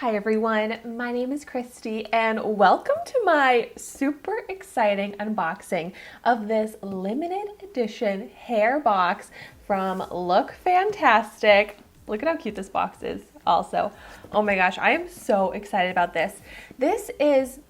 Hi everyone, my name is Christy and welcome to my super exciting unboxing of this limited edition hair box from Lookfantastic. Look at how cute this box is also. Oh my gosh, I am so excited about this. This is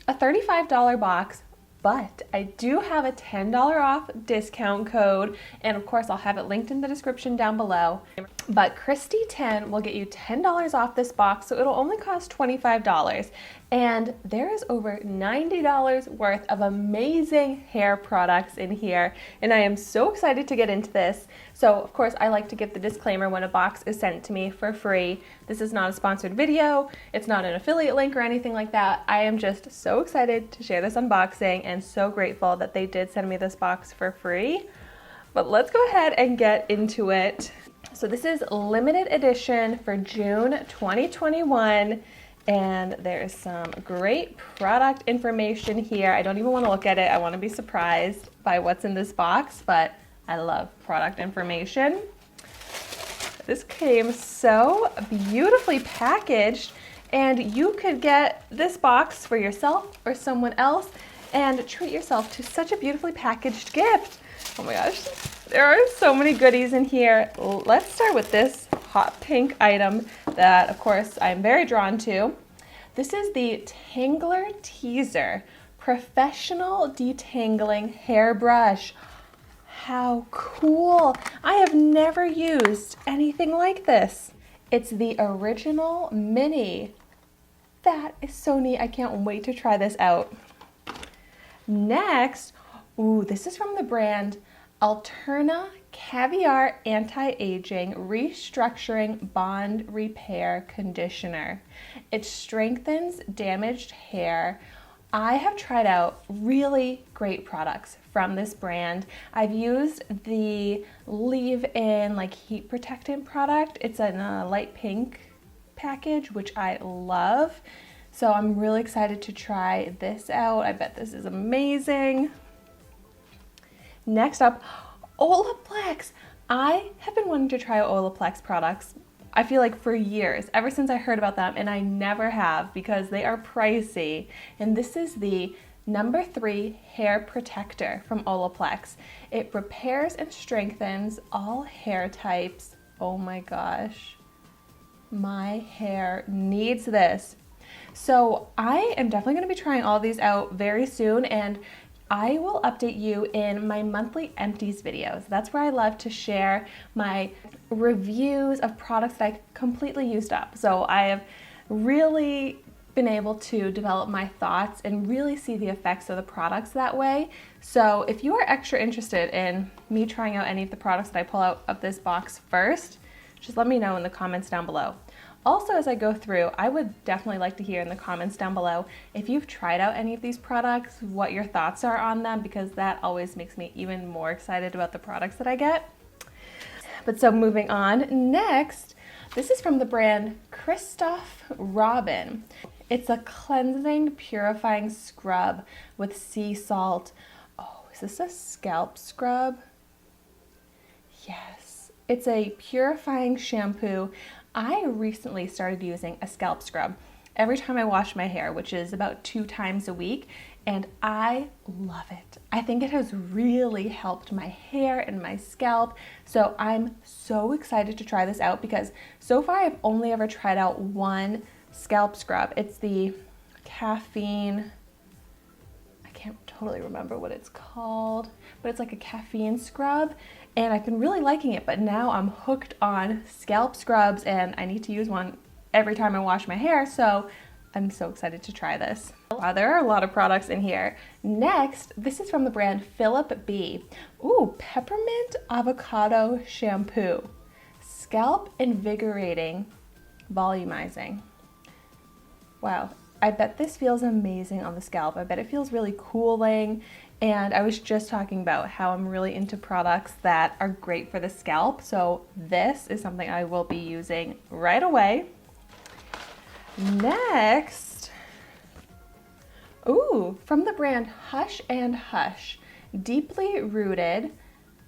a $35 box, but I do have a $10 off discount code, and of course I'll have it linked in the description down below. But Christy10 will get you $10 off this box, so it'll only cost $25. And there is over $90 worth of amazing hair products in here, and I am so excited to get into this. So of course I like to give the disclaimer when a box is sent to me for free. This is not a sponsored video, it's not an affiliate link or anything like that. I am just so excited to share this unboxing and so grateful that they did send me this box for free. But let's go ahead and get into it. So this is limited edition for June 2021, and there's some great product information here. I don't even want to look at it. I want to be surprised by what's in this box, but I love product information. This came so beautifully packaged, and you could get this box for yourself or someone else and treat yourself to such a beautifully packaged gift. Oh my gosh, there are so many goodies in here. Let's start with this hot pink item that, of course, I'm very drawn to. This is the Tangler Teaser Professional Detangling Hairbrush. How cool! I have never used anything like this. It's the original mini. That is so neat. I can't wait to try this out. Next, ooh, this is from the brand Alterna Caviar Anti-Aging Restructuring Bond Repair Conditioner. It strengthens damaged hair. I have tried out really great products from this brand. I've used the leave-in like heat protectant product. It's in a light pink package, which I love. So I'm really excited to try this out. I bet this is amazing. Next up, Olaplex. I have been wanting to try Olaplex products, I feel like for years, ever since I heard about them, and I never have because they are pricey. And this is the number 3 hair protector from Olaplex. It repairs and strengthens all hair types. Oh my gosh, my hair needs this. So I am definitely going to be trying all these out very soon, and I will update you in my monthly empties videos. That's where I love to share my reviews of products that I completely used up. So I have really been able to develop my thoughts and really see the effects of the products that way. So if you are extra interested in me trying out any of the products that I pull out of this box first, just let me know in the comments down below. Also, as I go through, I would definitely like to hear in the comments down below if you've tried out any of these products, what your thoughts are on them, because that always makes me even more excited about the products that I get. But so moving on, next, this is from the brand Christoph Robin. It's a cleansing, purifying scrub with sea salt. Oh, is this a scalp scrub? Yes, it's a purifying shampoo. I recently started using a scalp scrub every time I wash my hair, which is about 2 times a week, and I love it. I think it has really helped my hair and my scalp, so I'm so excited to try this out because so far I've only ever tried out one scalp scrub. It's the caffeine, I can't totally remember what it's called, but it's like a caffeine scrub. And I've been really liking it, but now I'm hooked on scalp scrubs and I need to use one every time I wash my hair, so I'm so excited to try this. Wow, there are a lot of products in here. Next, this is from the brand Philip B. Ooh, Peppermint Avocado Shampoo. Scalp invigorating, volumizing. Wow, I bet this feels amazing on the scalp. I bet it feels really cooling. And I was just talking about how I'm really into products that are great for the scalp. So this is something I will be using right away. Next, ooh, from the brand Hush and Hush, deeply rooted,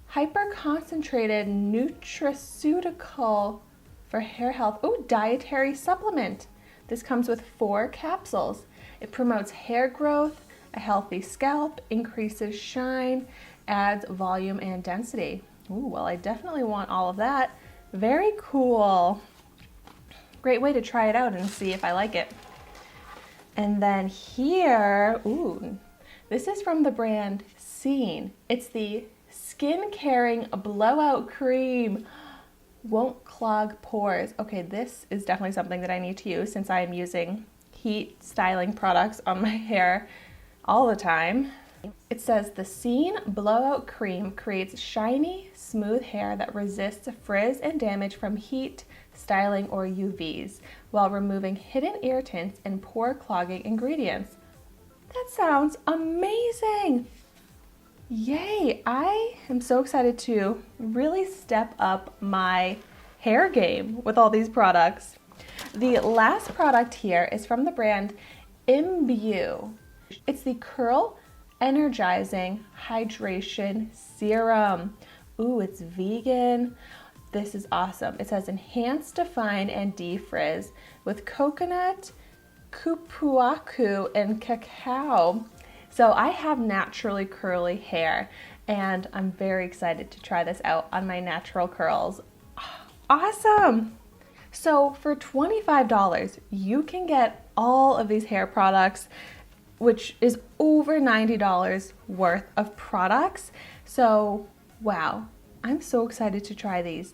hyper concentrated nutraceutical for hair health. Ooh, dietary supplement. This comes with 4 capsules. It promotes hair growth, a healthy scalp, increases shine, adds volume and density. Ooh, well, I definitely want all of that. Very cool. Great way to try it out and see if I like it. And then here, ooh, this is from the brand Scene. It's the Skin Caring Blowout Cream. Won't clog pores. Okay, this is definitely something that I need to use since I am using heat styling products on my hair all the time. It says the Scene Blowout Cream creates shiny, smooth hair that resists frizz and damage from heat, styling, or UVs, while removing hidden irritants and pore clogging ingredients. That sounds amazing! Yay! I am so excited to really step up my hair game with all these products. The last product here is from the brand Imbue. It's the Curl Energizing Hydration Serum. Ooh, it's vegan. This is awesome. It says enhance, define, and defrizz with coconut, kupuaku, and cacao. So I have naturally curly hair and I'm very excited to try this out on my natural curls. Awesome! So for $25, you can get all of these hair products, which is over $90 worth of products. So wow, I'm so excited to try these.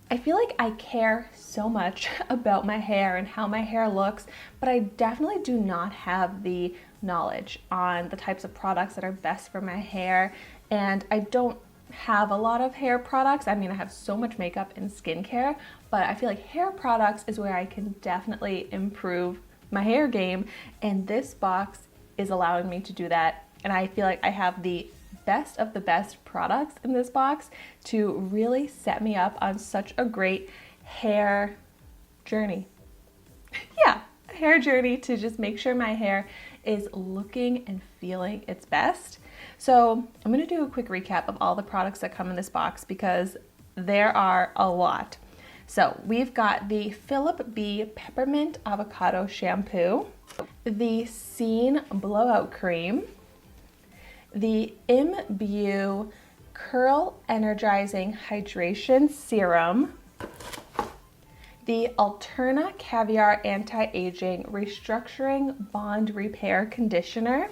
I feel like I care so much about my hair and how my hair looks, but I definitely do not have the knowledge on the types of products that are best for my hair, and I don't have a lot of hair products. I mean, I have so much makeup and skincare, but I feel like hair products is where I can definitely improve my hair game, and this box is allowing me to do that, and I feel like I have the best of the best products in this box to really set me up on such a great hair journey. Yeah, a hair journey to just make sure my hair is looking and feeling its best. So I'm going to do a quick recap of all the products that come in this box because there are a lot. So we've got the Philip B Peppermint Avocado Shampoo, the Scene Blowout Cream, the Imbue Curl Energizing Hydration Serum, the Alterna Caviar Anti-Aging Restructuring Bond Repair Conditioner,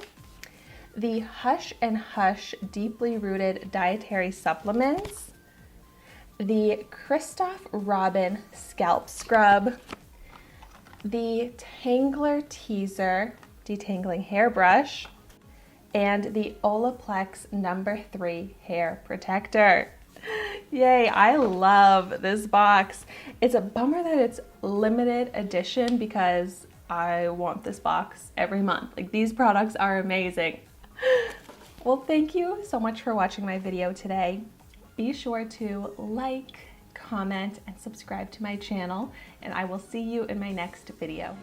the Hush and Hush Deeply Rooted Dietary Supplements, the Christoph Robin Scalp Scrub, the Tangler Teaser Detangling Hairbrush, and the Olaplex No. 3 Hair Protector. Yay, I love this box. It's a bummer that it's limited edition because I want this box every month. Like, these products are amazing. Well, thank you so much for watching my video today. Be sure to like, comment, and subscribe to my channel, and I will see you in my next video.